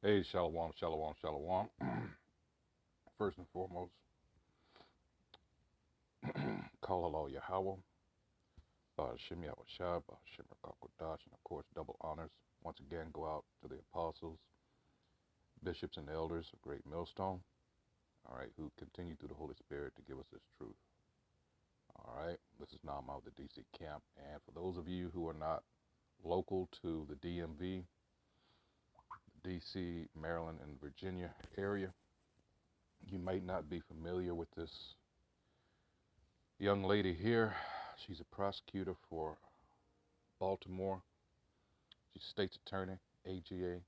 Hey, shalom, shalom, shalom. First and foremost, call Allah Yahweh, Shim Yahushua, Shim Rakakwadash, and of course, double honors. Once again, go out to the apostles, bishops, and elders of Great Millstone, all right, who continue through the Holy Spirit to give us this truth. All right, this is Nama of the DC camp. And for those of you who are not local to the DMV, DC, Maryland, and Virginia area, you might not be familiar with this young lady here. She's a prosecutor for Baltimore. She's state's attorney, AGA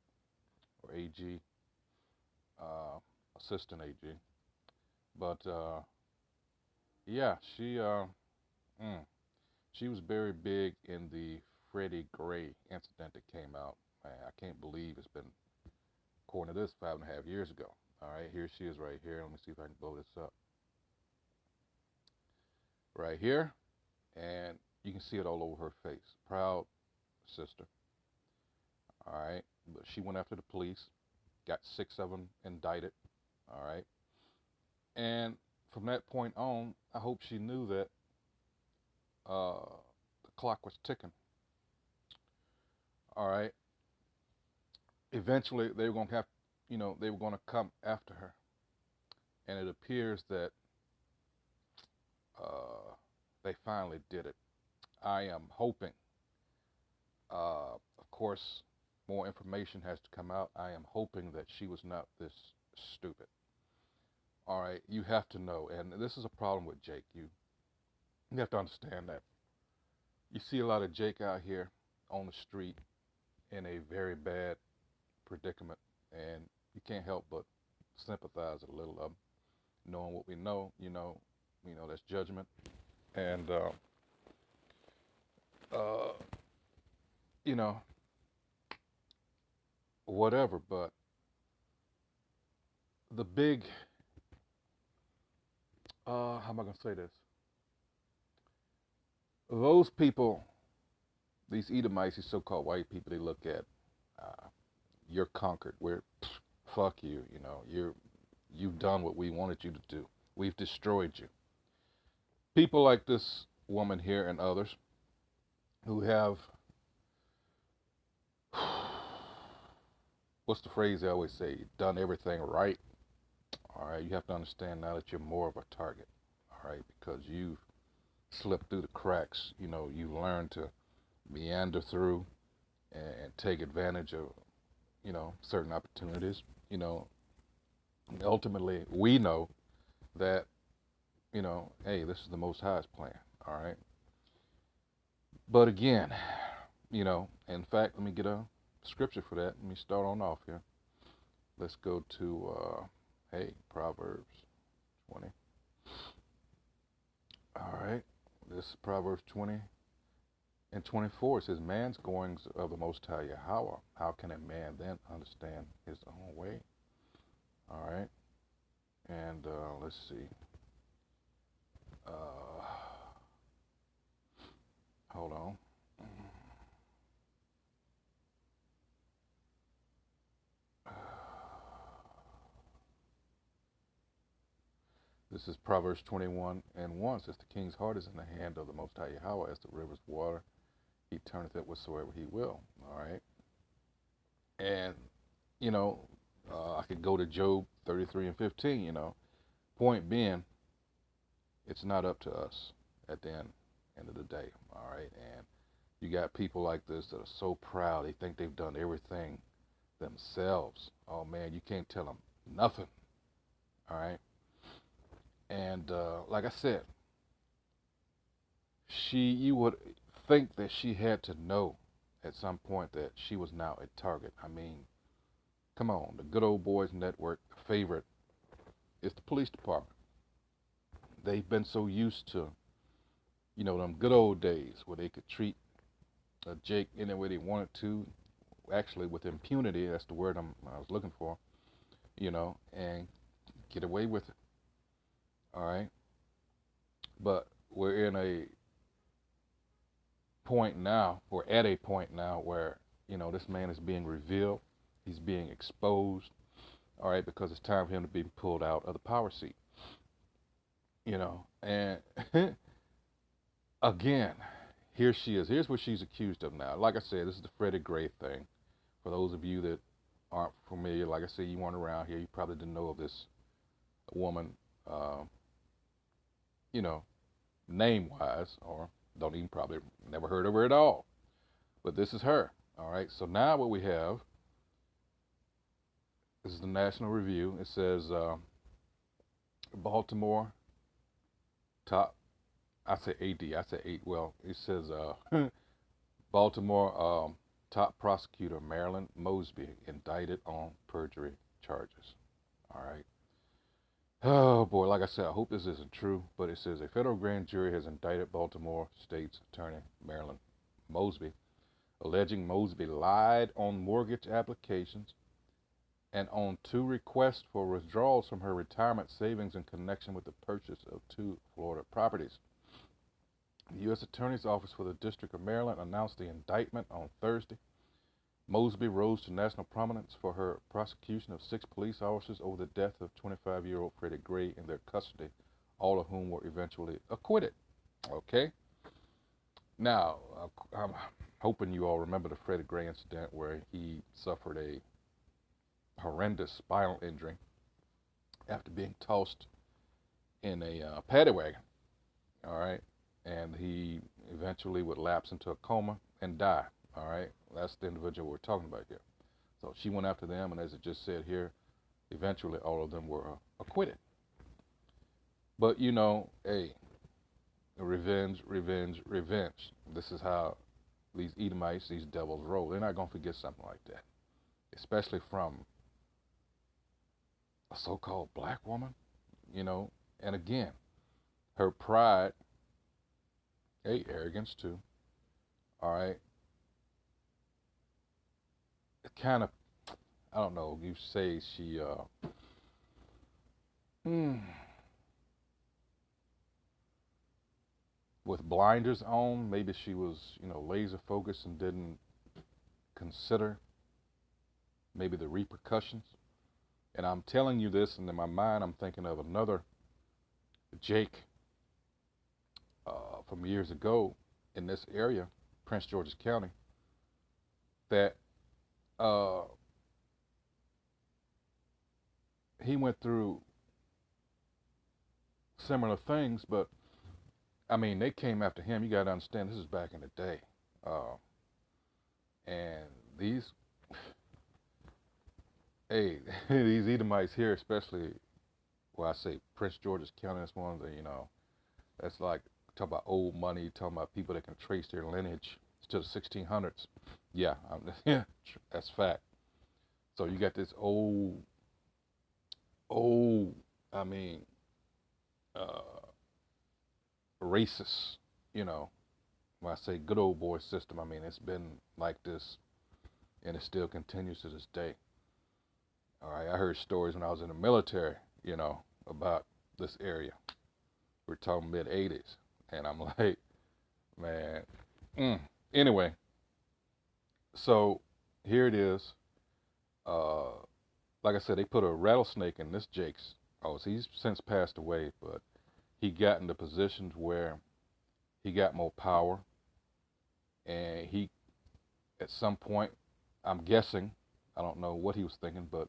or AG, assistant AG. But yeah, she was very big in the Freddie Gray incident that came out. Man, I can't believe it's been, according to this, 5.5 years ago. All right, here she is right here. Let me see if I can blow this up. Right here, and you can see it all over her face. Proud sister. All right, but she went after the police, got 6 of them indicted. All right, and from that point on, I hope she knew that the clock was ticking. All right, eventually they were going to have, they were going to come after her, and it appears that they finally did it. I am hoping, of course, more information has to come out. I am hoping that she was not this stupid. All right, you have to know, and this is a problem with Jake. You have to understand that you see a lot of Jake out here on the street in a very bad predicament, and you can't help but sympathize a little of them. Knowing what we know, that's judgment, and uh, you know, whatever. But the big, how am I gonna say this? Those people, these Edomites, these so-called white people, they look at, you're conquered. Fuck you. You've done what we wanted you to do. We've destroyed you. People like this woman here and others who have, what's the phrase they always say? Done everything right. All right, you have to understand now that you're more of a target. All right, because you've slipped through the cracks. You've learned to meander through and take advantage of, certain opportunities. Ultimately, we know that, hey, this is the Most High's plan. All right. But again, in fact, let me get a scripture for that. Let me start on off here. Let's go to, Proverbs 20. All right. This is Proverbs 20 and 24. It says, man's goings of the Most High Yahweh. How can a man then understand his own way? All right. And let's see. Hold on. This is Proverbs 21 and 1. Says the king's heart is in the hand of the Most High Yahweh as the river's water. He turneth it whatsoever he will. All right. And, I could go to Job 33 and 15, Point being, it's not up to us at the end of the day. All right. And you got people like this that are so proud. They think they've done everything themselves. Oh, man, you can't tell them nothing. All right. And like I said, you would think that she had to know at some point that she was now a target. I mean, come on, the Good Old Boys Network favorite is the police department. They've been so used to, them good old days where they could treat Jake any way they wanted to, actually with impunity. That's the word I was looking for, and get away with it. All right. But we're at a point now where, this man is being revealed. He's being exposed, all right, because it's time for him to be pulled out of the power seat, and again, here she is. Here's what she's accused of now. Like I said, this is the Freddie Gray thing. For those of you that aren't familiar, like I said, you weren't around here, you probably didn't know of this woman, uh, name-wise, or don't even probably never heard of her at all. But this is her, all right? So now what we have, this is the National Review. It says Baltimore top, I say AD, I say 8, well, it says Baltimore top prosecutor Marilyn Mosby indicted on perjury charges, all right? Oh boy, like I said, I hope this isn't true, but it says a federal grand jury has indicted Baltimore State's Attorney Marilyn Mosby, alleging Mosby lied on mortgage applications and on 2 requests for withdrawals from her retirement savings in connection with the purchase of 2 Florida properties. The U.S. Attorney's Office for the District of Maryland announced the indictment on Thursday. Mosby rose to national prominence for her prosecution of 6 police officers over the death of 25-year-old Freddie Gray in their custody, all of whom were eventually acquitted. Okay? Now, I'm hoping you all remember the Freddie Gray incident where he suffered a horrendous spinal injury after being tossed in a paddy wagon, all right? And he eventually would lapse into a coma and die, all right? That's the individual we're talking about here. So she went after them, and as it just said here, eventually all of them were acquitted. But, hey, revenge, revenge, revenge. This is how these Edomites, these devils roll. They're not going to forget something like that, especially from a so-called black woman, And again, her pride, arrogance too, all right? It kind of, I don't know, you say she, with blinders on, maybe she was, laser focused and didn't consider maybe the repercussions. And I'm telling you this, and in my mind, I'm thinking of another Jake from years ago in this area, Prince George's County, that he went through similar things, but I mean, they came after him. You got to understand, this is back in the day. And these, these Edomites here, especially, well, I say Prince George's County, that's one of the, that's like, talk about old money, talking about people that can trace their lineage to the 1600s. Yeah, that's fact. So you got this old, racist, when I say good old boy system, I mean, it's been like this, and it still continues to this day. All right, I heard stories when I was in the military, about this area. We're talking mid-'80s, and I'm like, man. Anyway, so here it is. Like I said, they put a rattlesnake in this Jake's. Oh, so he's since passed away, but he got into positions where he got more power, and he, at some point, I'm guessing, I don't know what he was thinking, but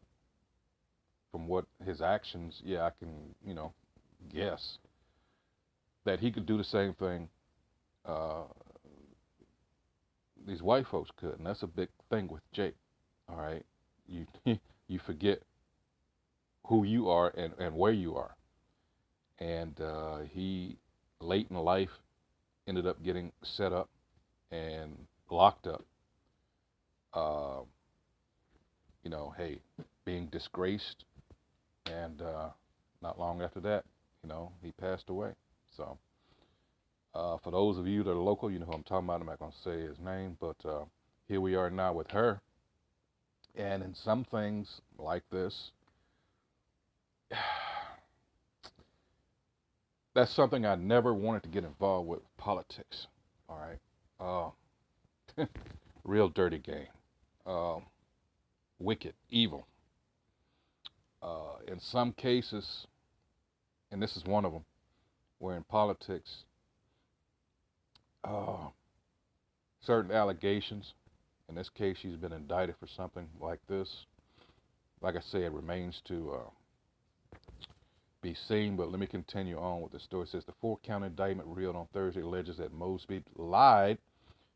from what his actions, I can, guess that he could do the same thing these white folks could, and that's a big thing with Jake. All right, you you forget who you are and where you are, and he late in life ended up getting set up and locked up. Hey, being disgraced, and not long after that, he passed away. So for those of you that are local, you know who I'm talking about. I'm not going to say his name, but here we are now with her. And in some things like this, that's something I never wanted to get involved with, politics. All right. Real dirty game. wicked, evil. In some cases, and this is one of them, where in politics, certain allegations, in this case, she's been indicted for something like this. Like I said, it remains to be seen, but let me continue on with the story. It says the four-count indictment reeled on Thursday alleges that Mosby lied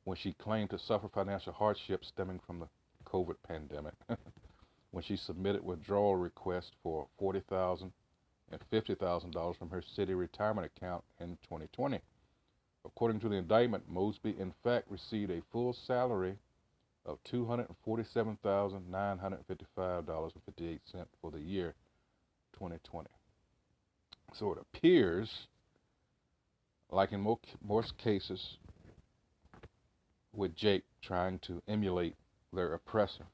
when she claimed to suffer financial hardship stemming from the COVID pandemic when she submitted withdrawal requests for $40,000 and $50,000 from her city retirement account in 2020. According to the indictment, Mosby in fact received a full salary of $247,955.58 for the year 2020. So it appears, like in most cases, with Jake trying to emulate their oppressor,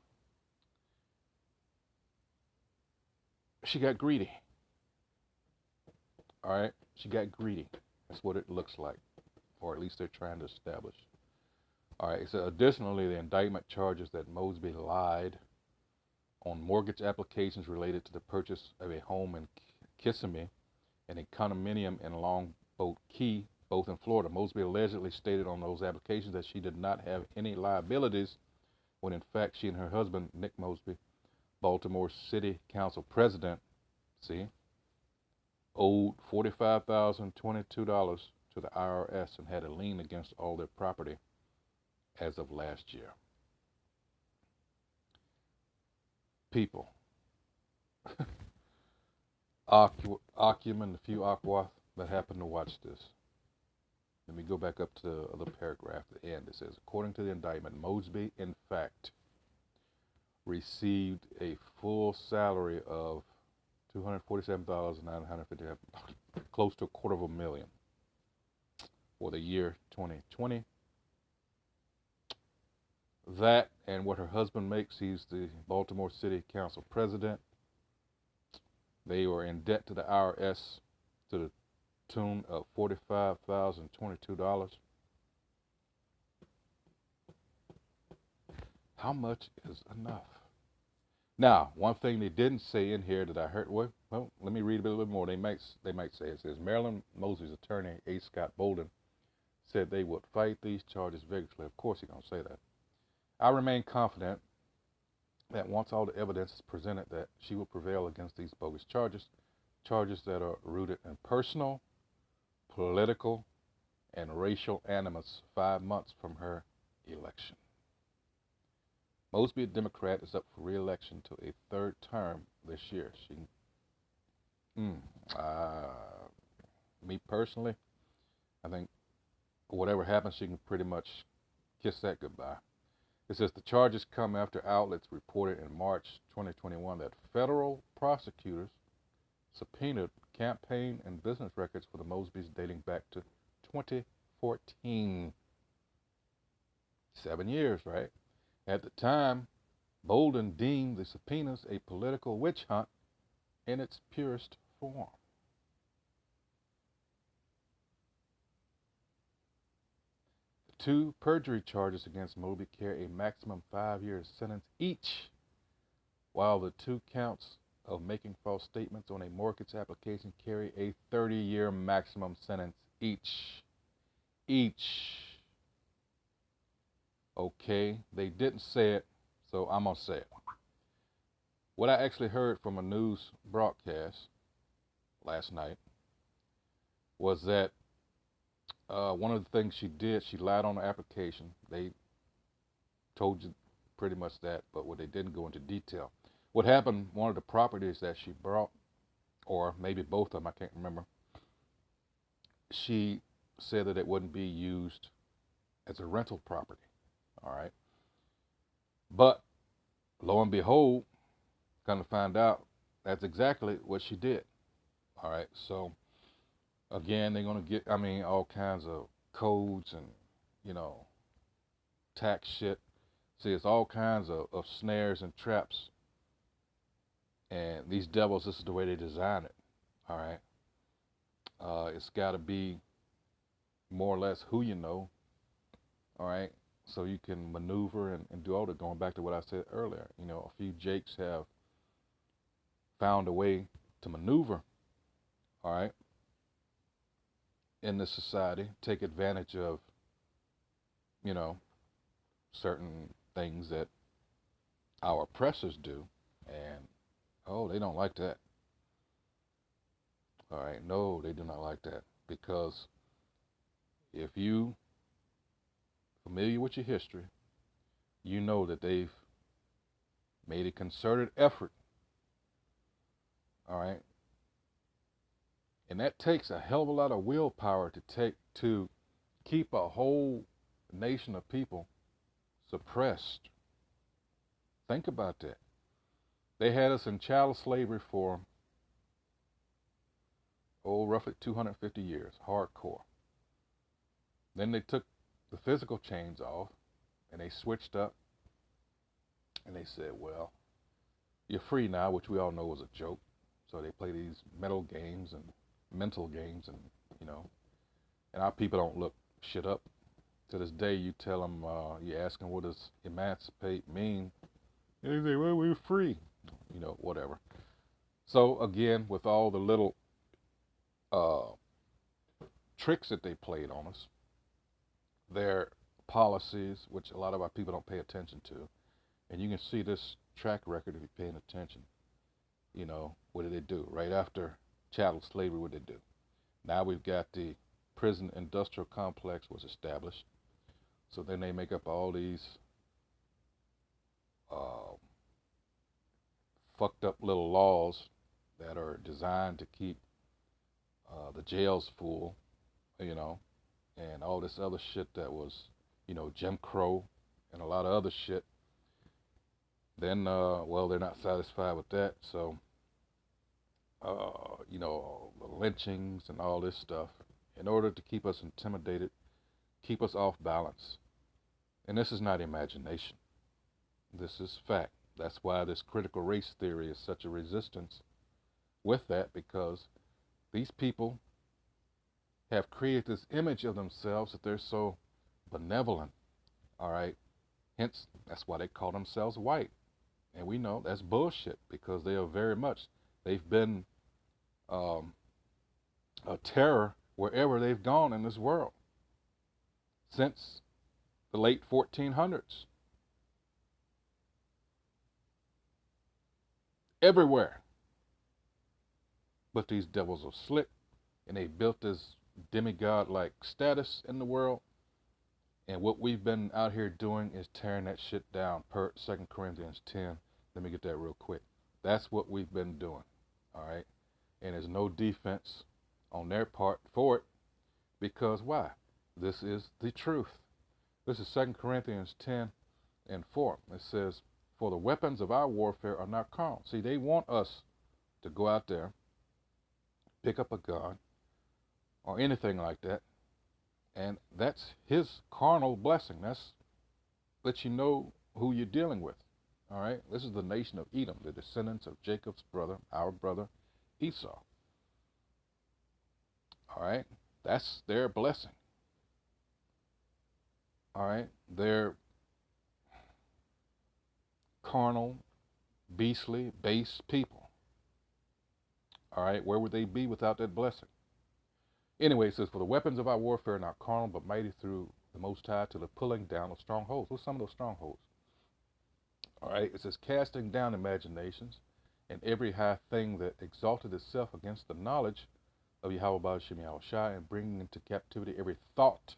she got greedy. All right, she got greedy. That's what it looks like, or at least they're trying to establish. All right, so additionally, the indictment charges that Mosby lied on mortgage applications related to the purchase of a home in Kissimmee and a condominium in Longboat Key, both in Florida. Mosby allegedly stated on those applications that she did not have any liabilities, when in fact she and her husband, Nick Mosby, Baltimore City Council president, owed $45,022 to the IRS and had a lien against all their property as of last year. People. Acumen, the few Aqua that happened to watch this. Let me go back up to the other paragraph at the end. It says, according to the indictment, Mosby, in fact, received a full salary of $247,950, close to $250,000 for the year 2020. That and what her husband makes, he's the Baltimore City Council president. They were in debt to the IRS to the tune of $45,022. How much is enough? Now, one thing they didn't say in here that I heard, well, let me read a little bit more. They might say, it says, Marilyn Mosby's attorney, A. Scott Bolden, said they would fight these charges vigorously. Of course he's going to say that. I remain confident that once all the evidence is presented, that she will prevail against these bogus charges that are rooted in personal, political, and racial animus 5 months from her election. Mosby, a Democrat, is up for re-election to a third term this year. Me personally, I think whatever happens, she can pretty much kiss that goodbye. It says the charges come after outlets reported in March 2021 that federal prosecutors subpoenaed campaign and business records for the Mosbys dating back to 2014. 7 years, right? At the time, Bolden deemed the subpoenas a political witch hunt in its purest form. The two perjury charges against Mosby carry a maximum 5-year sentence each, while the 2 counts of making false statements on a mortgage application carry a 30-year maximum sentence each. Okay, they didn't say it, so I'm going to say it. What I actually heard from a news broadcast last night was that one of the things she did, she lied on the application. They told you pretty much that, but what they didn't go into detail. What happened, one of the properties that she bought, or maybe both of them, I can't remember, she said that it wouldn't be used as a rental property. All right. But lo and behold, kind of find out that's exactly what she did. All right. So again, they're going to get, all kinds of codes and, tax shit. See, it's all kinds of snares and traps. And these devils, this is the way they design it. All right. It's got to be more or less who you know. All right. so you can maneuver and do all that. Going back to what I said earlier, you know, a few Jakes have found a way to maneuver, all right, in this society, take advantage of, you know, certain things that our oppressors do, and oh, they don't like that. All right, no, they do not like that, because if you familiar with your history, you know that they've made a concerted effort, all right, and that takes a hell of a lot of willpower to keep a whole nation of people suppressed. Think about that. They had us in chattel slavery for, oh, roughly 250 years, hardcore. Then they took the physical chains off and they switched up and they said, well, you're free now, which we all know was a joke. So they play these mental games, and you know, and our people don't look shit up. To this day, you tell them, you ask them, what does emancipate mean? And they say, well, we're free, you know, whatever. So again, with all the little uh, tricks that they played on us, their policies, which a lot of our people don't pay attention to, and you can see this track record if you're paying attention. You know, what did they do? Right after chattel slavery, what did they do? Now we've got the prison industrial complex was established. So then they make up all these uh, fucked up little laws that are designed to keep the jails full, you know, and all this other shit that was, you know, Jim Crow and a lot of other shit. Then, well, they're not satisfied with that, so, you know, the lynchings and all this stuff, in order to keep us intimidated, keep us off balance. And this is not imagination. This is fact. That's why this critical race theory is such a resistance with that, because these people have created this image of themselves that they're so benevolent, all right? Hence, that's why they call themselves white. And we know that's bullshit, because they are very much, they've been a terror wherever they've gone in this world since the late 1400s. Everywhere. But these devils are slick, and they built this demigod-like status in the world. And what we've been out here doing is tearing that shit down, per 2 Corinthians 10. Let me get that real quick. That's what we've been doing, all right? And there's no defense on their part for it, because why? This is the truth. This is 2 Corinthians 10 and 4. It says, for the weapons of our warfare are not carnal. See, they want us to go out there, pick up a gun, or anything like that, and that's his carnal blessing. That's lets you know who you're dealing with. All right? This is the nation of Edom, the descendants of Jacob's brother, our brother Esau. All right? That's their blessing. All right? They're carnal, beastly, base people. All right? Where would they be without that blessing? Anyway, it says, for the weapons of our warfare are not carnal, but mighty through the Most High to the pulling down of strongholds. What's some of those strongholds? All right, it says, casting down imaginations and every high thing that exalted itself against the knowledge of Yahweh Ba'ashem Yahushua, and bringing into captivity every thought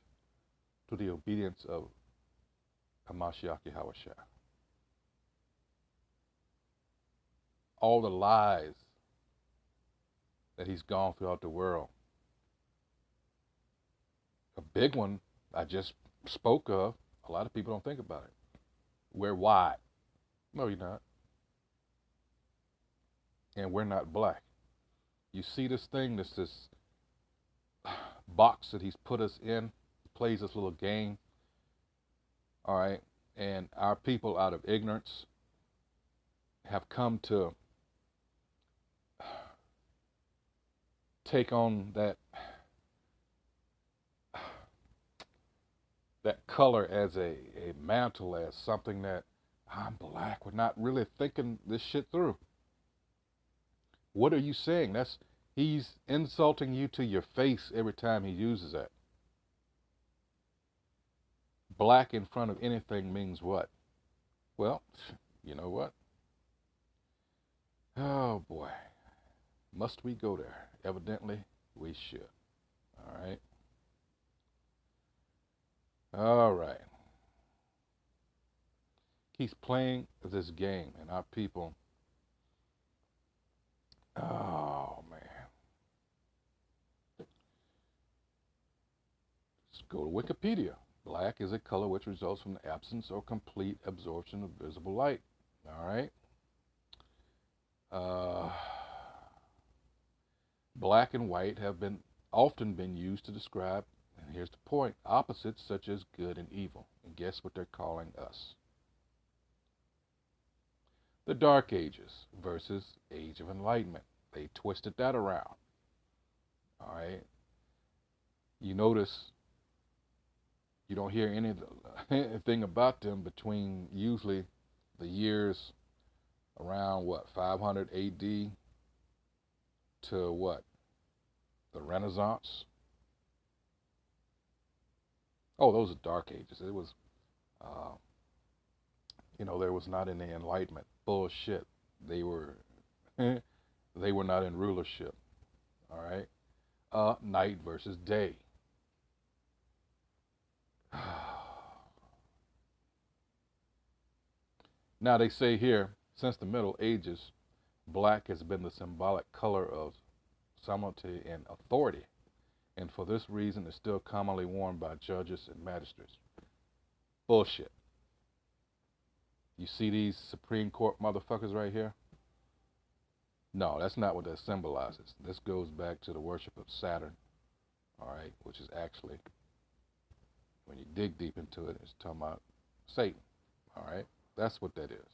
to the obedience of Hamashiach Yahushua. All the lies that he's gone throughout the world. A big one I just spoke of, a lot of people don't think about it. We're white. No, you're not. And we're not black. You see this thing, this box that he's put us in, plays this little game, all right? And our people, out of ignorance, have come to take on that that color as a mantle, as something that I'm black. We're not really thinking this shit through. What are you saying? He's insulting you to your face every time he uses that. Black in front of anything means what? Well, you know what? Oh boy. Must we go there? Evidently, we should. All right. All right. He's playing this game, and our people. Oh man. Let's go to Wikipedia. Black is a color which results from the absence or complete absorption of visible light. All right. Uh, Black and white have often been used to describe, and here's the point, opposites such as good and evil. And guess what they're calling us? The Dark Ages versus Age of Enlightenment. They twisted that around. All right. You notice you don't hear anything about them between usually the years around what, 500 AD to what, the Renaissance. Oh, those are Dark Ages. It was, there was not any Enlightenment. Bullshit. They were, they were not in rulership. All right. Night versus day. Now they say here, since the Middle Ages, black has been the symbolic color of sovereignty and authority, and for this reason is still commonly worn by judges and magistrates. Bullshit. You see these Supreme Court motherfuckers right here? No, that's not what that symbolizes. This goes back to the worship of Saturn, all right, which is actually, when you dig deep into it, it's talking about Satan, all right? That's what that is.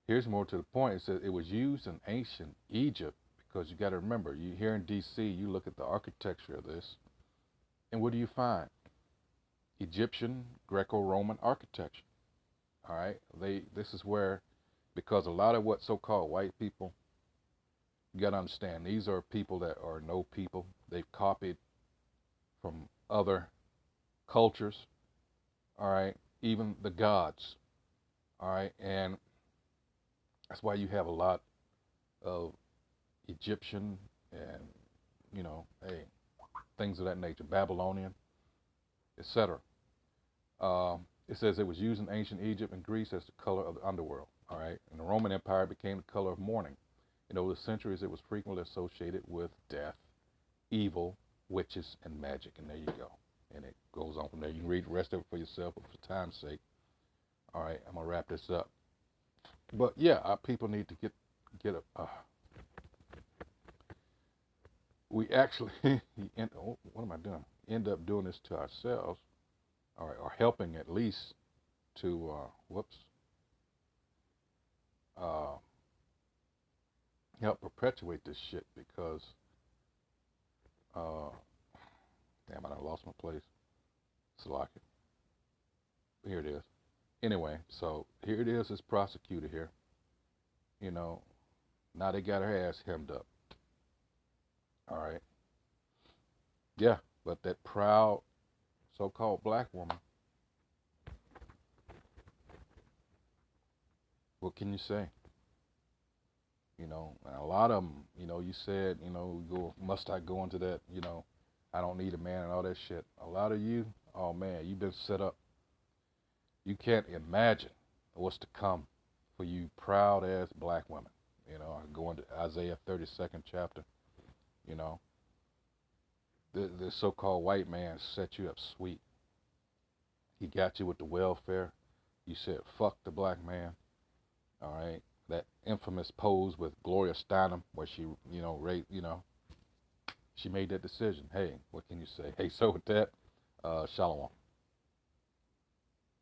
Here's more to the point. It says it was used in ancient Egypt because you got to remember, you here in D.C., you look at the architecture of this, and what do you find? Egyptian, Greco-Roman architecture. All right, this is where, because a lot of what so-called white people, you got to understand, these are people that are no people. They've copied from other cultures. All right, even the gods. All right, and that's why you have a lot of Egyptian and, things of that nature, Babylonian, etc. It says it was used in ancient Egypt and Greece as the color of the underworld. All right, and the Roman Empire became the color of mourning. And over the centuries, it was frequently associated with death, evil, witches, and magic. And there you go. And it goes on from there. You can read the rest of it for yourself, but for time's sake, all right, I'm gonna wrap this up. But yeah, our people need to get a. We actually, what am I doing? End up doing this to ourselves, all right, or helping at least to, help perpetuate this shit because, damn, I done lost my place. Slocky. Here it is. Anyway, so here it is, this prosecutor here. Now they got her ass hemmed up. All right. Yeah, but that proud so-called black woman, what can you say? And a lot of them, you said, must I go into that, I don't need a man and all that shit. A lot of you, oh man, you've been set up. You can't imagine what's to come for you proud ass black women. I go into Isaiah 32nd chapter, the so-called white man set you up sweet. He got you with the welfare. You said, fuck the black man. All right. That infamous pose with Gloria Steinem where she, she made that decision. Hey, what can you say? Hey, so with that, shalom.